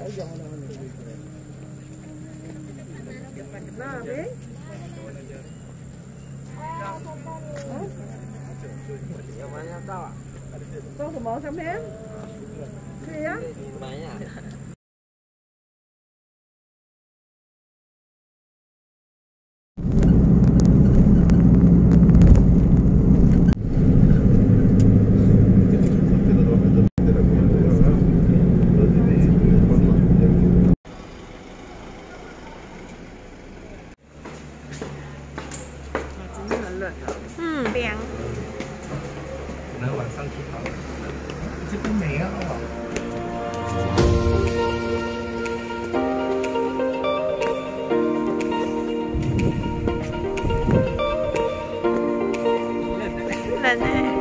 Kau mau sampean? Iya. Banyak. Bèn. Nếu bạn sang去好，这边没有。冷欸。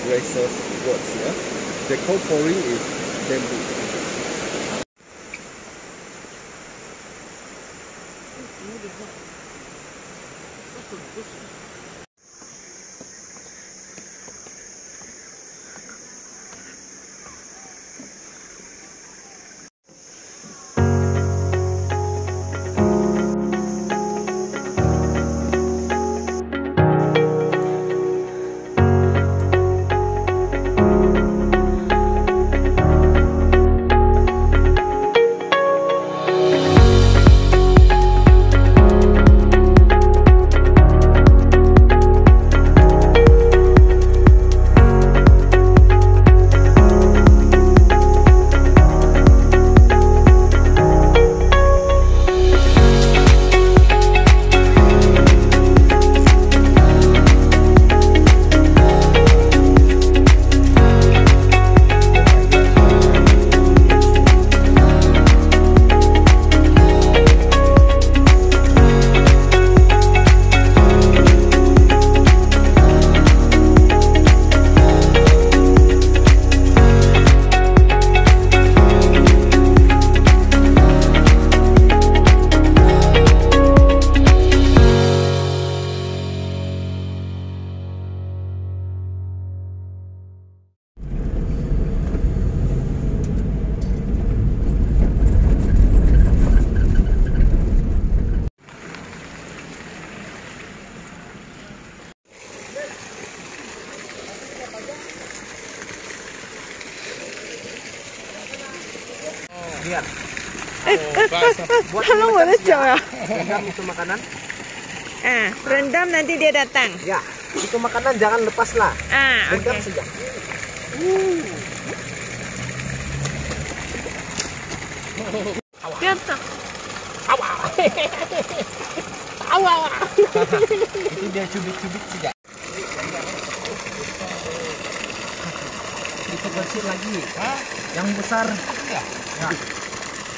Racers works here. The cold pouring is bamboo. Lihat. Halo,我的脚呀。 Rendam itu makanan. Rendam nanti dia datang. Ya, itu makanan jangan lepas lah. Rendam Oke. saja. Lihat. Itu dia cubit-cubit saja. Itu kecil lagi. Yang besar. Ya.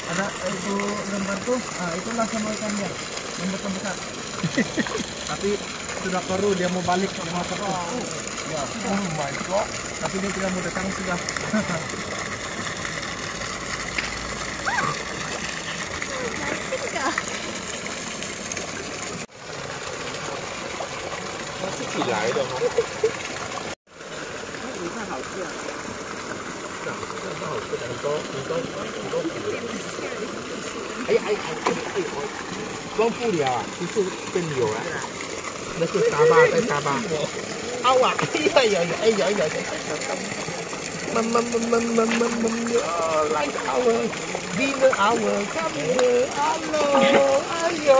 Ada itu lembar tuh. Itulah sama ikannya. Yang besar. Tapi sudah perlu dia mau balik ke rumah itu. Ya. Oh my god. Tapi dia tidak mau datang sudah. Masih tidak ada. 装不了啊，就是更有啊。那是沙巴，在沙巴。啊哇！哎呀呀！哎呀呀！like our dinner hour come here， hello， 哎呦。